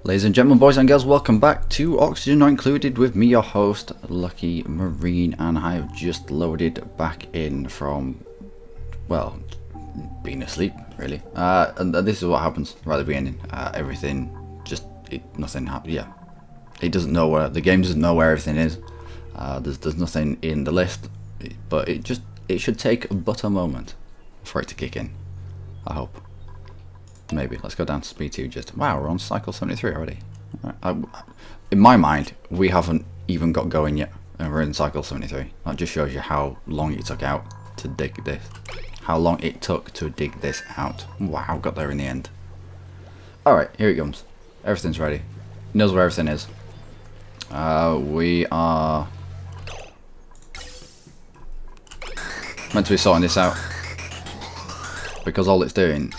Ladies and gentlemen, boys and girls, welcome back to Oxygen Not Included with me, your host, Luckymarine, and I have just loaded back in from, well, being asleep, really. And this is what happens right at the beginning. Everything, nothing happens, yeah. It doesn't know where, the game doesn't know where everything is. There's nothing in the list, but it should take but a moment for it to kick in, I hope. Maybe. Let's go down to speed 2 just... Wow, we're on cycle 73 already. In my mind, we haven't even got going yet, and we're in cycle 73. That just shows you how long it took out to dig this. How long it took to dig this out. Wow, got there in the end. Alright, here it comes. Everything's ready. Knows where everything is. We are... meant to be sorting this out. Because all it's doing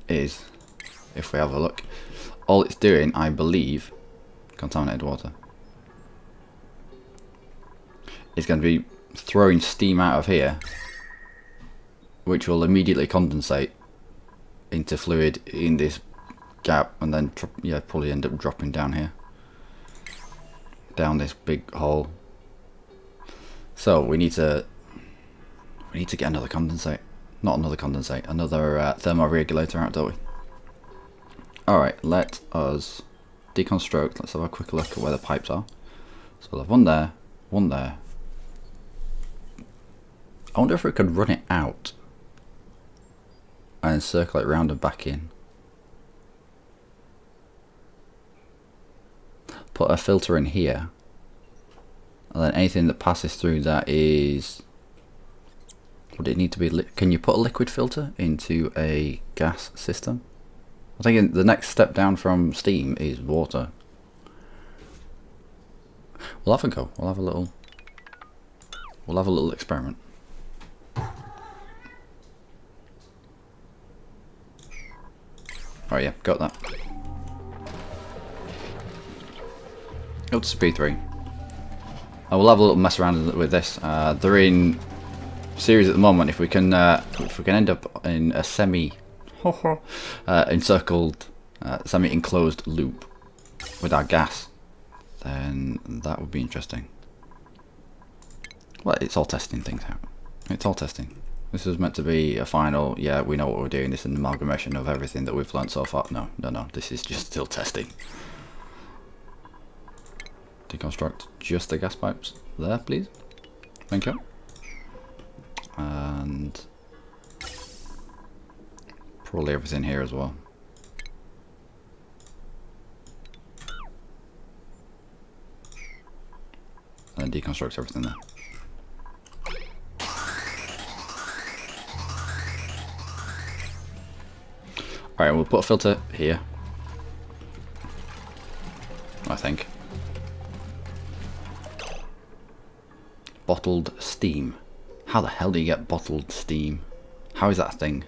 is, if we have a look, all it's doing, I believe, contaminated water, is going to be throwing steam out of here, which will immediately condensate into fluid in this gap, and then probably end up dropping down here, down this big hole. So we need to get another condensate. Not another condensate, another thermoregulator out, don't we? Alright, let us deconstruct. Let's have a quick look at where the pipes are. So we'll have one there, one there. I wonder if we could run it out and circle it round and back in. Put a filter in here, and then anything that passes through that is... Would it need to be... Can you put a liquid filter into a gas system? I think the next step down from steam is water. We'll have a go. We'll have a little experiment. Oh yeah, got that. Go to speed 3. I will have a little mess around with this. They're in series at the moment. If we can end up in a encircled, semi-enclosed loop with our gas, then that would be interesting. Well, it's all testing things out. It's all testing. This is meant to be a final, yeah, we know what we're doing. This is an amalgamation of everything that we've learned so far. No, this is just still testing. Deconstruct just the gas pipes there, please. Thank you. And probably everything here as well. And then deconstruct everything there. Alright, we'll put a filter here, I think. Bottled steam. How the hell do you get bottled steam? How is that a thing?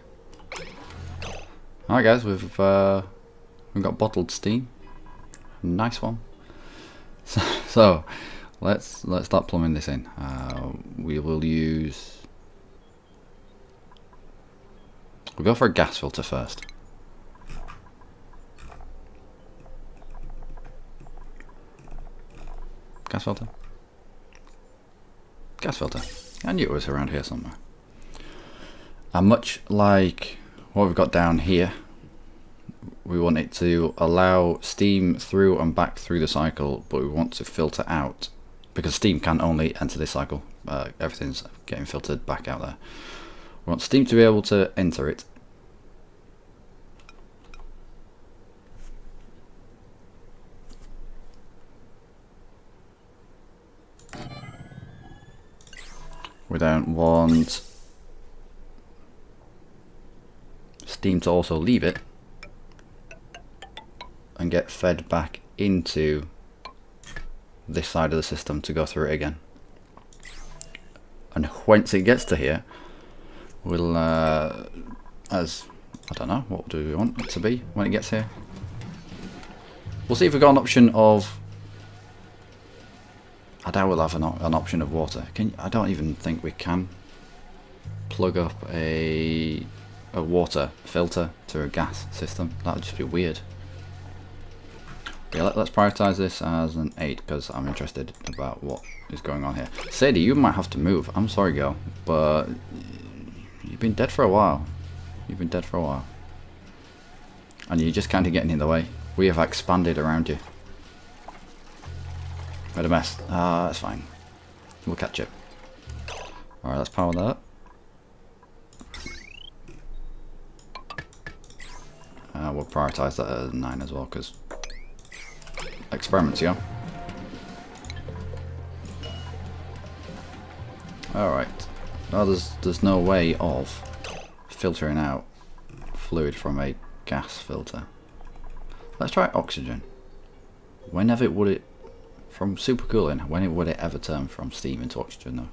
Alright guys, we've got bottled steam. Nice one. So let's start plumbing this in. We will use... We'll go for a gas filter first. Gas filter? Gas filter. I knew it was around here somewhere. And much like what we've got down here, we want it to allow steam through and back through the cycle, but we want to filter out, because steam can only enter this cycle. Everything's getting filtered back out there. We want steam to be able to enter it. We don't want steam to also leave it and get fed back into this side of the system to go through it again. And once it gets to here, we'll, I don't know, what do we want it to be when it gets here? We'll see if we've got an option of... I doubt we'll have an option of water. I don't even think we can plug up a water filter to a gas system. That would just be weird. Yeah, let's prioritize this as an 8 because I'm interested about what is going on here. Sadie, you might have to move. I'm sorry, girl, but you've been dead for a while. You've been dead for a while. And you're just kind of getting in the way. We have expanded around you. Made a mess. That's fine. We'll catch it. Alright, let's power that up. We'll prioritize that as 9 as well, because experiments, yeah? Alright. Well, there's no way of filtering out fluid from a gas filter. Let's try oxygen. Whenever would it, from supercooling, when would it ever turn from steam into oxygen though?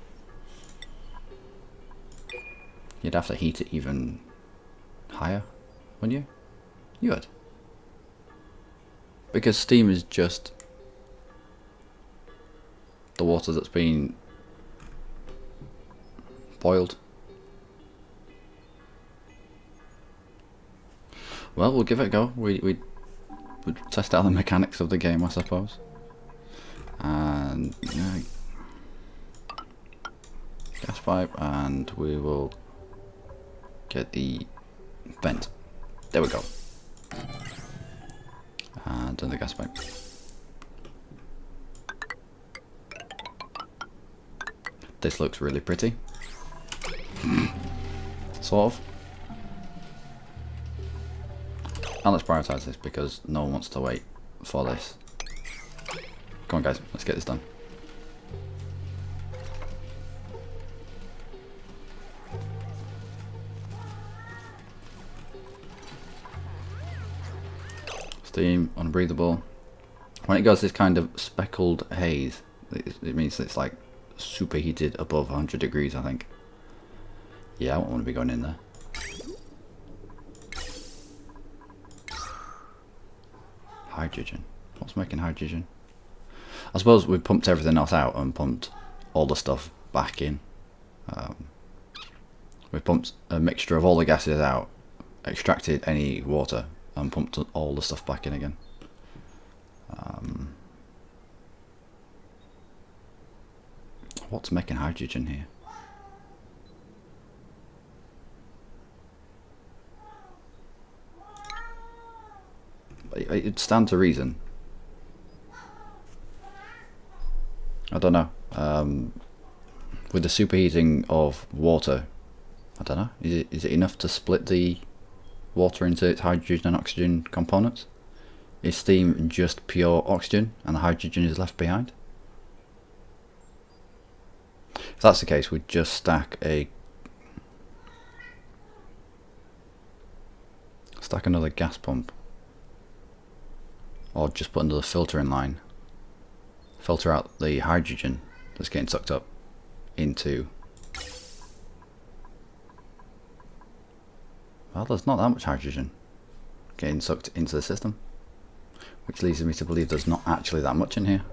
You'd have to heat it even higher, wouldn't you? You would. Because steam is just the water that's been boiled. Well, we'll give it a go. We'd test out the mechanics of the game, I suppose. And yeah, gas pipe, and we will get the vent. There we go. And turn the gas pipe. This looks really pretty. Sort of. And let's prioritize this because no one wants to wait for this. Come on guys, let's get this done. Steam, unbreathable. When it goes this kind of speckled haze, it means it's like superheated above 100 degrees, I think. Yeah, I won't want to be going in there. Hydrogen. What's making hydrogen? I suppose we pumped everything else out and pumped all the stuff back in. We pumped a mixture of all the gases out, extracted any water, and pumped all the stuff back in again. What's making hydrogen here? It stands to reason. I don't know. With the superheating of water, I don't know. Is it enough to split the water into its hydrogen and oxygen components? Is steam just pure oxygen and the hydrogen is left behind? If that's the case, we'd just stack another gas pump, or just put another filter in line. Filter out the hydrogen that's getting sucked up into. Well, there's not that much hydrogen getting sucked into the system, which leads me to believe there's not actually that much in here.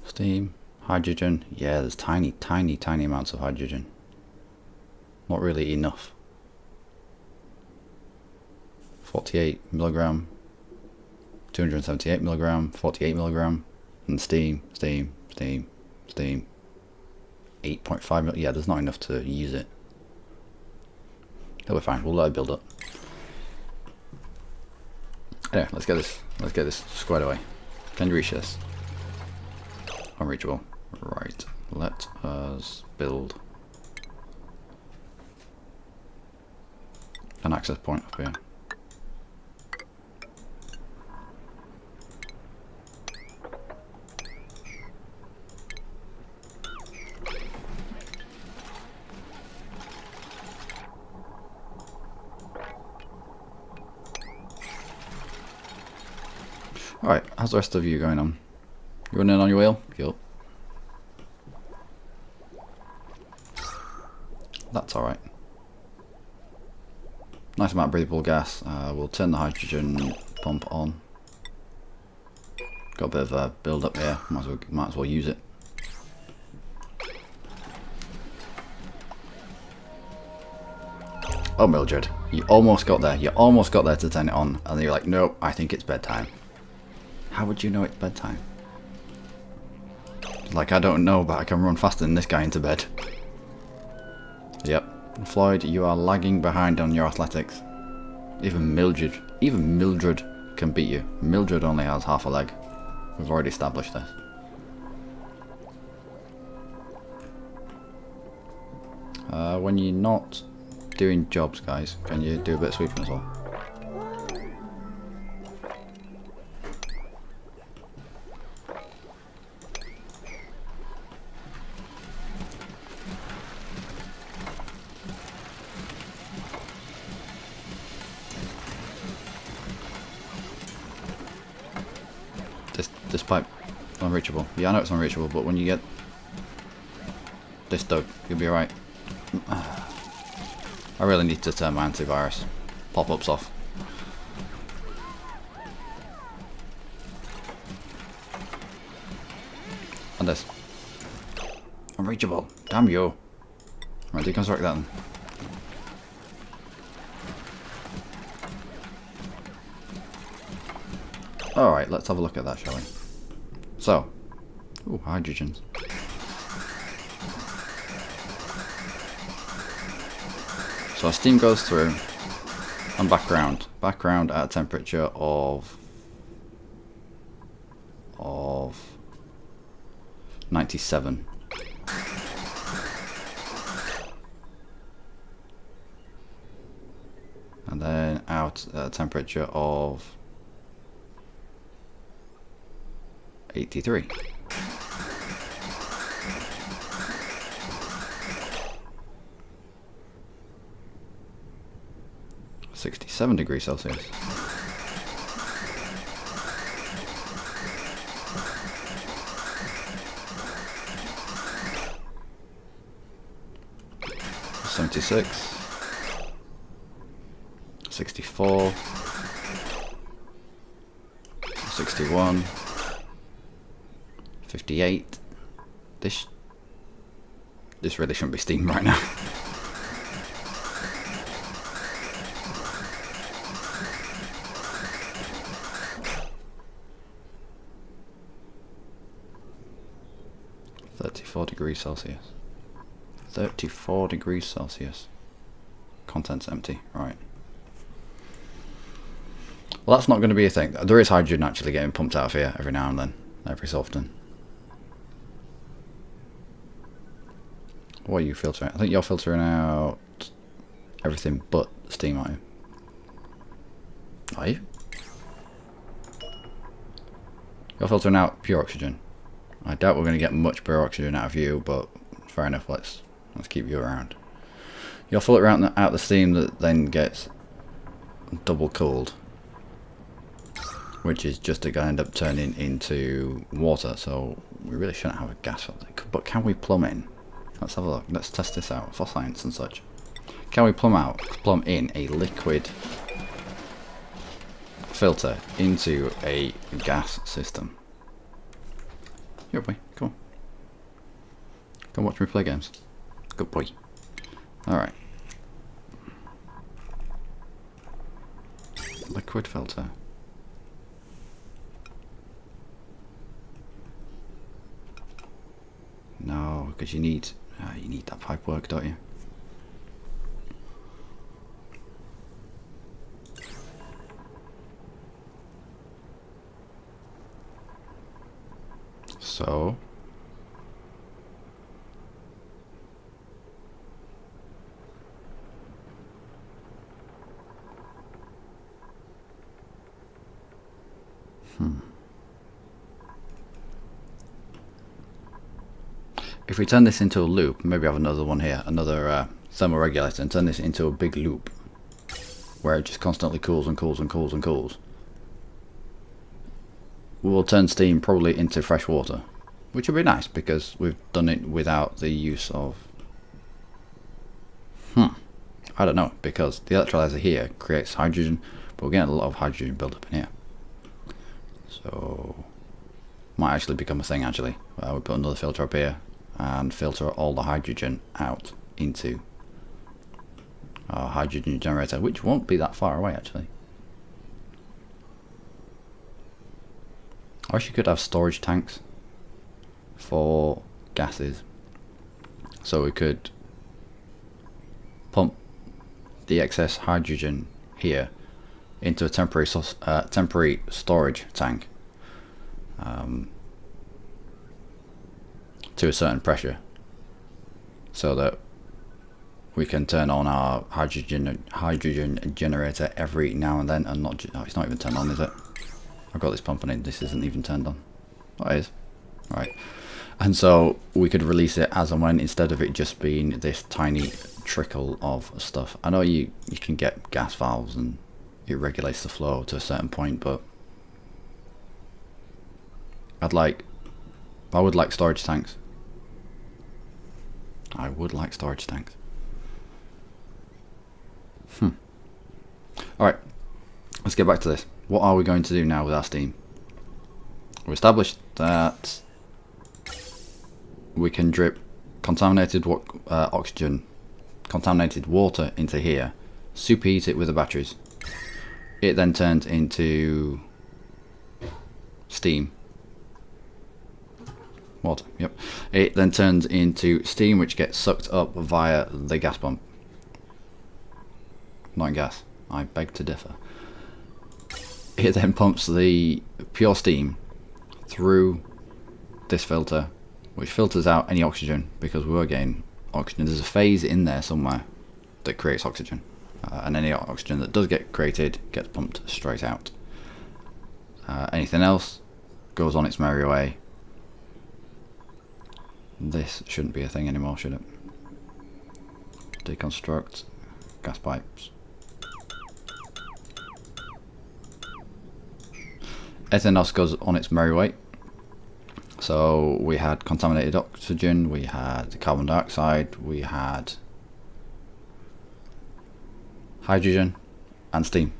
Steam, hydrogen, yeah, there's tiny amounts of hydrogen. Not really enough. 48 milligram, 278 milligram, 48 milligram, and steam, 8.5 mil. Yeah, there's not enough to use it. It'll be fine. We'll let it build up. Anyway, let's get this squared away. Can you reach this? Unreachable. Right. Let us build an access point up here. Alright, how's the rest of you going on? You running on your wheel? Yup. That's alright. Nice amount of breathable gas. We'll turn the hydrogen pump on. Got a bit of a build up here. Might as well use it. Oh, Mildred, you almost got there. You almost got there to turn it on, and then you're like, nope, I think it's bedtime. How would you know it's bedtime? Like, I don't know, but I can run faster than this guy into bed. Yep. Floyd, you are lagging behind on your athletics. Even Mildred can beat you. Mildred only has half a leg. We've already established this. When you're not doing jobs, guys, can you do a bit of sweeping as well? This pipe, unreachable. Yeah, I know it's unreachable, but when you get this dug, you'll be alright. I really need to turn my antivirus pop-ups off. And this. Unreachable. Damn you. Right, deconstruct that then. Alright, let's have a look at that, shall we? So. Ooh, hydrogens. So our steam goes through and background at a temperature of 97. And then out at a temperature of 83. °67 Celsius. $76, 64, 61, 58. This really shouldn't be steam right now. °34. 34 degrees Celsius. Contents empty. Right. Well, that's not going to be a thing. There is hydrogen actually getting pumped out of here every now and then. Every so often. What are you filtering? I think you're filtering out everything but steam, aren't you? Are you? You're filtering out pure oxygen. I doubt we're going to get much pure oxygen out of you, but fair enough, let's keep you around. You'll filter out the steam that then gets double cooled, which is just going to end up turning into water, so we really shouldn't have a gas filter. But can we plumb in? Let's have a look, let's test this out for science and such. Can we plumb in a liquid filter into a gas system? Here, boy, come on. Come watch me play games. Good boy. Alright. Liquid filter. No, because you need that pipe work, don't you? So if we turn this into a loop, maybe I have another one here, another thermoregulator, and turn this into a big loop where it just constantly cools and cools and cools and cools, we will turn steam probably into fresh water, which would be nice because we've done it without the use of I don't know, because the electrolyzer here creates hydrogen, but we're getting a lot of hydrogen build up in here, so might actually become a thing actually. We put another filter up here and filter all the hydrogen out into our hydrogen generator, which won't be that far away actually. I wish you could have storage tanks for gases, so we could pump the excess hydrogen here into a temporary storage tank to a certain pressure, so that we can turn on our hydrogen generator every now and then, and not oh, it's not even turned on, is it? I've got this pumping in, this isn't even turned on. Oh, it is. Right. And so we could release it as and when, instead of it just being this tiny trickle of stuff. I know you can get gas valves and it regulates the flow to a certain point, but I would like storage tanks. I would like storage tanks. Alright, let's get back to this. What are we going to do now with our steam? We established that we can drip contaminated contaminated water into here, superheat it with the batteries. It then turns into steam. Water, yep. It then turns into steam, which gets sucked up via the gas pump. Not gas, I beg to differ. It then pumps the pure steam through this filter, which filters out any oxygen, because we were getting oxygen. There's a phase in there somewhere that creates oxygen, and any oxygen that does get created gets pumped straight out. Anything else goes on its merry way. This shouldn't be a thing anymore, should it? Deconstruct gas pipes. Everything else goes on its merry way. So we had contaminated oxygen, we had carbon dioxide, we had hydrogen and steam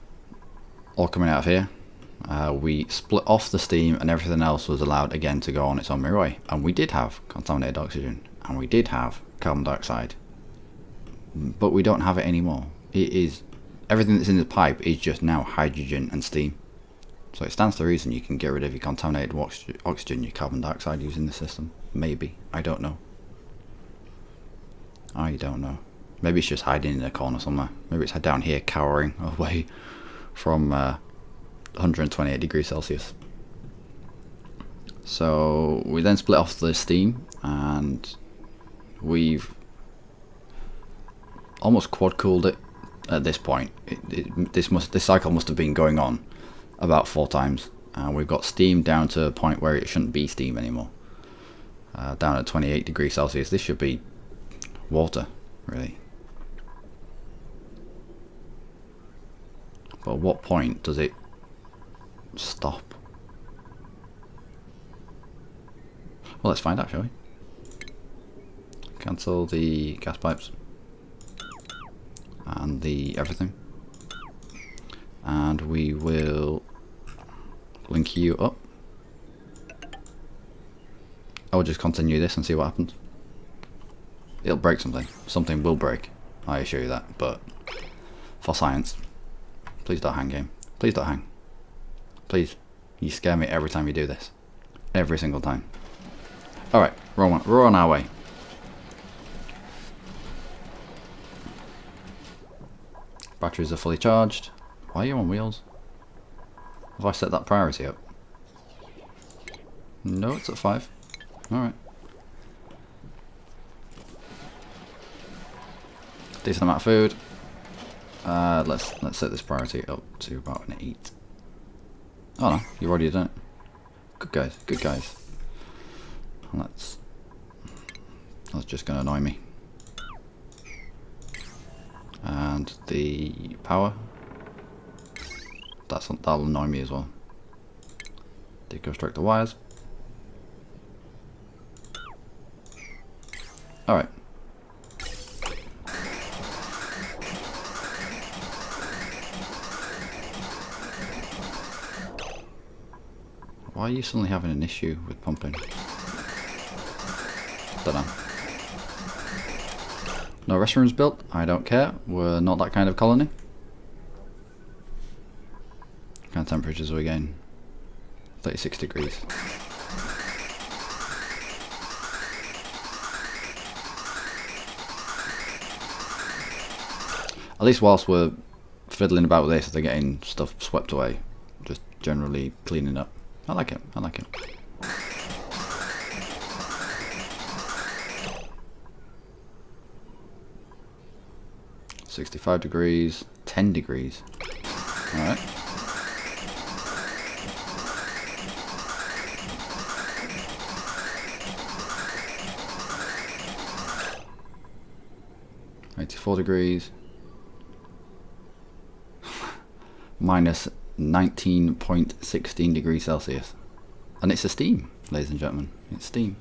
all coming out of here. We split off the steam and everything else was allowed again to go on its own merry way. And we did have contaminated oxygen and we did have carbon dioxide, but we don't have it anymore. It is, everything that's in the pipe is just now hydrogen and steam. So it stands to reason you can get rid of your contaminated oxygen, your carbon dioxide using the system. Maybe. I don't know. I don't know. Maybe it's just hiding in a corner somewhere. Maybe it's down here cowering away from 128 degrees Celsius. So we then split off the steam and we've almost quad cooled it at this point. This cycle must have been going on about 4 times, and we've got steam down to a point where it shouldn't be steam anymore. Down at 28 degrees Celsius, this should be water, really. But at what point does it stop? Well, let's find out, shall we? Cancel the gas pipes and the everything, and we will link you up. I'll just continue this and see what happens. It'll break something. Something will break, I assure you that, but for science. Please don't hang, game. Please don't hang. Please. You scare me every time you do this. Every single time. Alright, we're on our way. Batteries are fully charged. Why are you on wheels? Have I set that priority up? No, it's at 5. Alright. Decent amount of food. Let's set this priority up to about an 8. Oh no, you've already done it. Good guys, good guys. That's just gonna annoy me. And the power, that'll annoy me as well. Deconstruct the wires. Alright. Why are you suddenly having an issue with pumping? Don't know. No restrooms built. I don't care. We're not that kind of colony. What kind of temperatures are we getting? 36 degrees. At least whilst we're fiddling about with this, they're getting stuff swept away. Just generally cleaning up. I like it. I like it. $65 degrees. 10 degrees. Alright. $84 degrees. Minus 19.16 degrees Celsius. And it's a steam, ladies and gentlemen. It's steam.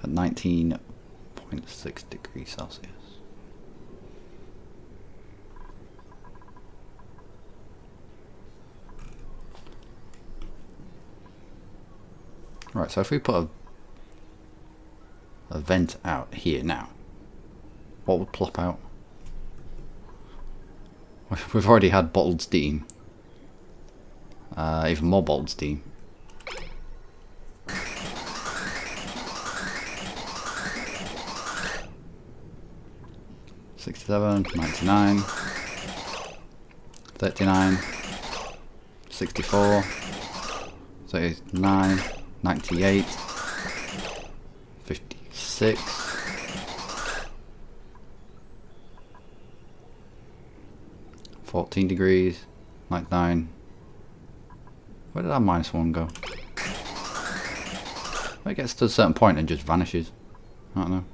At 19.6 degrees Celsius. Right, so if we put a vent out here now, what would plop out? We've already had bottled steam. Even more bottled steam. $67, $99, $39, $64, $39, $98, $56. 14 degrees, 99. Where did our -1 go? It gets to a certain point and just vanishes. I don't know.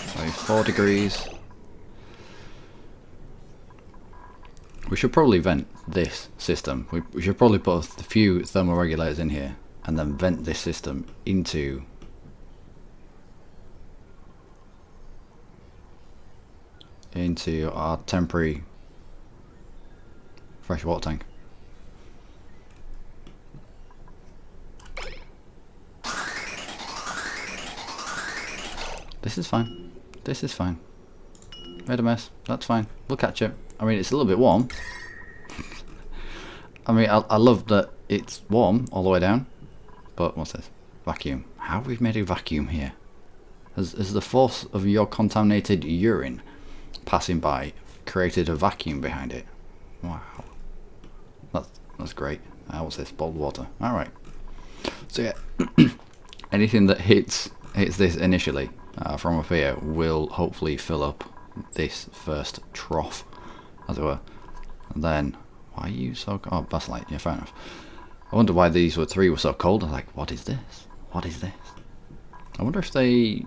So 4 degrees. We should probably vent this system. We should probably put a few thermoregulators in here and then vent this system into our temporary fresh water tank. This is fine. This is fine. Made a mess. That's fine. We'll catch it. I mean, it's a little bit warm. I mean, I love that it's warm all the way down. But what's this? Vacuum. How have we made a vacuum here? Has the force of your contaminated urine passing by created a vacuum behind it? Wow, that's great. What's this? Bottled water. All right. So yeah, anything that hits this initially from up here will hopefully fill up this first trough, as it were. And then, why are you so? Oh, Basilite. Yeah, fair enough. I wonder why these three were so cold. I was like, what is this? What is this? I wonder if they.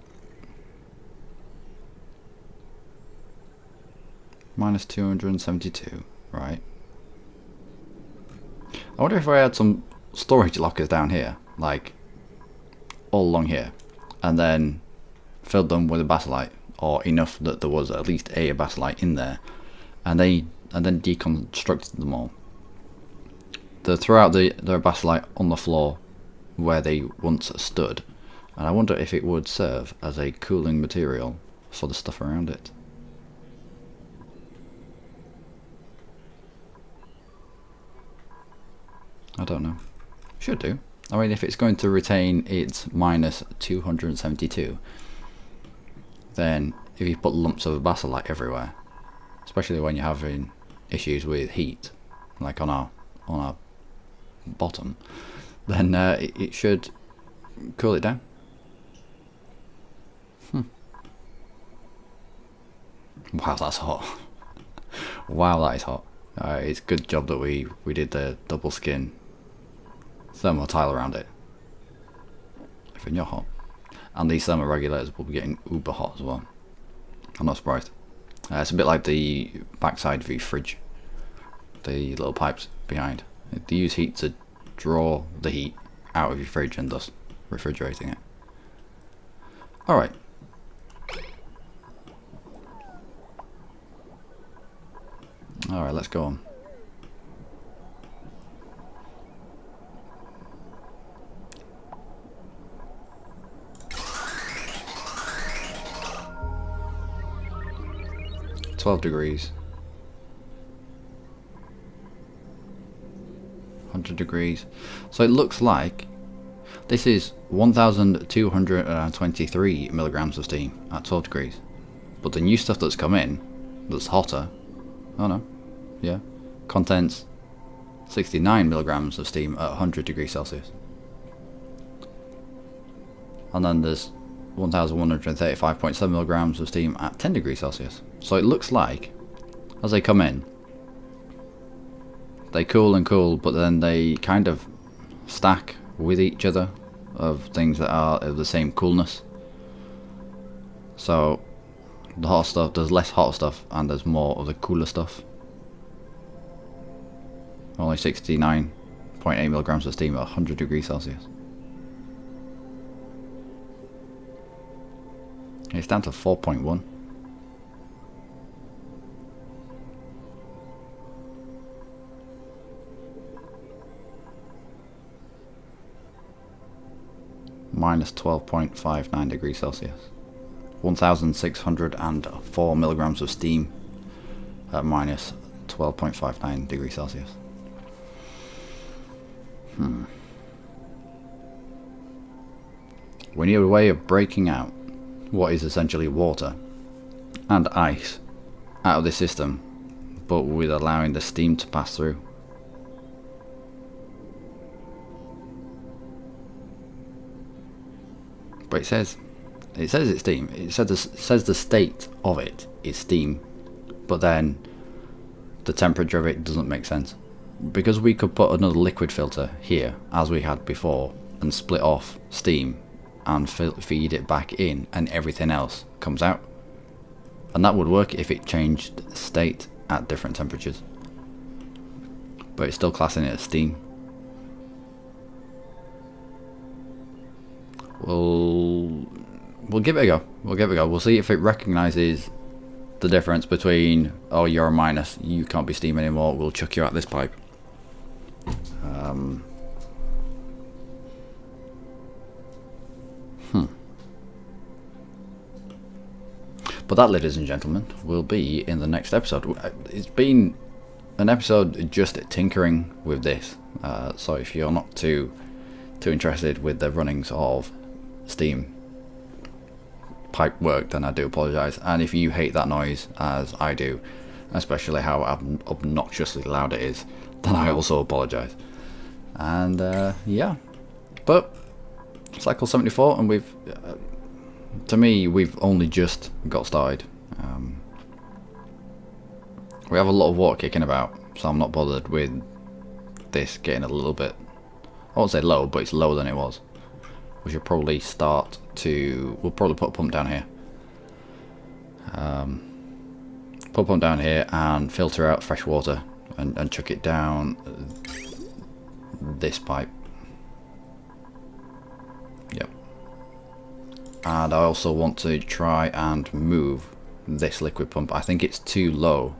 -272, right? I wonder if I had some storage lockers down here, like all along here, and then filled them with a basilite, or enough that there was at least a basilite in there, and then deconstructed them all. To throw out their basilite on the floor where they once stood, and I wonder if it would serve as a cooling material for the stuff around it. I don't know. Should do. I mean, if it's going to retain its -272, then if you put lumps of basilite everywhere, especially when you're having issues with heat, like on our bottom, then it should cool it down. Wow, that's hot. Wow, that is hot. It's a good job that we did the double skin thermal tile around it. If you're hot. And these thermoregulators will be getting uber hot as well. I'm not surprised. It's a bit like the backside of your fridge. The little pipes behind. They use heat to draw the heat out of your fridge and thus refrigerating it. Alright. Alright, let's go on. 12 degrees. 100 degrees. So it looks like this is 1,223 milligrams of steam at 12 degrees. But the new stuff that's come in, that's hotter, oh no, yeah, contains 69 milligrams of steam at 100 degrees Celsius. And then there's 1,135.7 milligrams of steam at 10 degrees Celsius. So it looks like, as they come in, they cool and cool, but then they kind of stack with each other of things that are of the same coolness. So the hot stuff, there's less hot stuff and there's more of the cooler stuff. Only 69.8 milligrams of steam at 100 degrees Celsius. It's down to 4.1. Minus 12.59 degrees Celsius. 1,604 milligrams of steam at minus 12.59 degrees Celsius. We need a way of breaking out what is essentially water and ice out of this system, but with allowing the steam to pass through. But it says it's steam. It says the state of it is steam, but then the temperature of it doesn't make sense. Because we could put another liquid filter here, as we had before, and split off steam and feed it back in, and everything else comes out. And that would work if it changed state at different temperatures. But it's still classing it as steam. We'll give it a go. We'll see if it recognizes the difference between, oh, you're a minus, you can't be steam anymore, we'll chuck you out this pipe. But that, ladies and gentlemen, will be in the next episode. It's been an episode just tinkering with this, so if you're not too interested with the runnings of steam pipe work, then I do apologise. And if you hate that noise as I do, especially how obnoxiously loud it is, then I also apologise. And yeah, but cycle 74, and to me, we've only just got started. We have a lot of water kicking about, so I'm not bothered with this getting a little bit, I won't say low, but it's lower than it was. We should probably we'll probably put a pump down here. Put a pump down here and filter out fresh water and chuck it down this pipe. Yep. And I also want to try and move this liquid pump. I think it's too low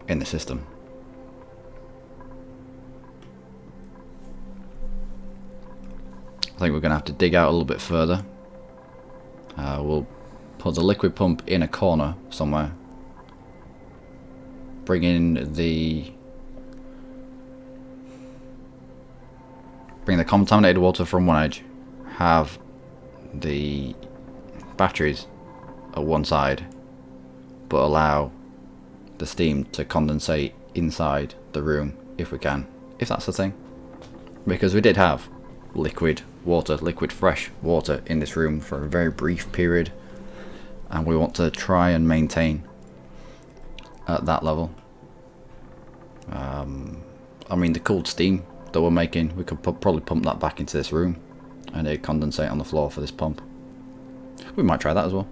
in the system. I think we're going to have to dig out a little bit further. We'll put the liquid pump in a corner somewhere. Bring the contaminated water from one edge. Have the batteries at one side, but allow the steam to condensate inside the room if we can, if that's the thing. Because we did have liquid fresh water in this room for a very brief period, and we want to try and maintain at that level. I mean, the cooled steam that we're making, we could probably pump that back into this room and it'd condensate on the floor for this pump. We might try that as well.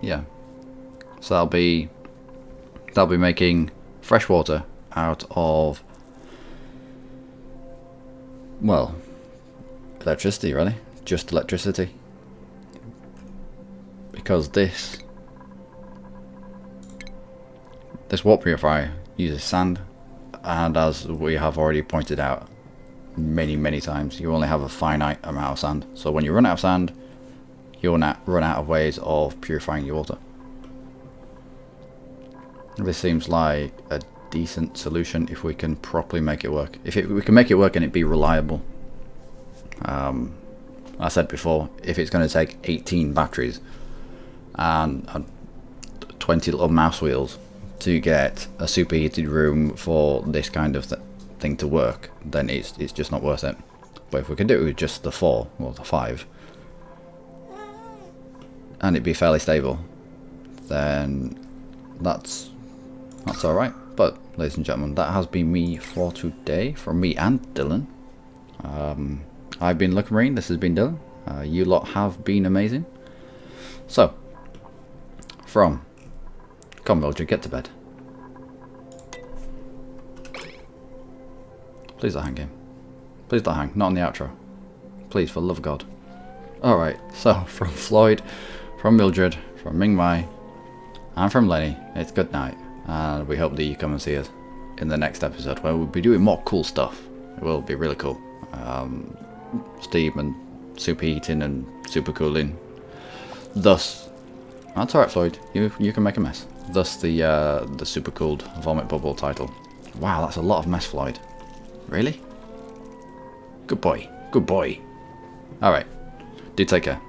Yeah. So that'll be making fresh water out of, well, electricity, really, just electricity. Because this water purifier uses sand, and as we have already pointed out, many times. You only have a finite amount of sand. So when you run out of sand, you'll run out of ways of purifying your water. This seems like a decent solution if we can properly make it work. If we can make it work and it be reliable. I said before, if it's going to take 18 batteries and 20 little mouse wheels to get a superheated room for this kind of thing to work, then it's just not worth it. But if we can do it with just the 4, or the 5, and it'd be fairly stable, then that's alright. But ladies and gentlemen, that has been me for today, from me and Dylan. I've been Luckymarine, this has been Dylan. You lot have been amazing. So, from come Mildred, get to bed. Please don't hang him. Please don't hang, not on the outro. Please, for the love of God. Alright, so from Floyd, from Mildred, from Ming Mai, and from Lenny, it's good night. And we hope that you come and see us in the next episode, where we'll be doing more cool stuff. It will be really cool. Steam and superheating and super cooling. Thus, that's alright, Floyd. You can make a mess. Thus the super cooled vomit bubble title. Wow, that's a lot of mess, Floyd. Really? Good boy. Good boy. Alright. Do take care.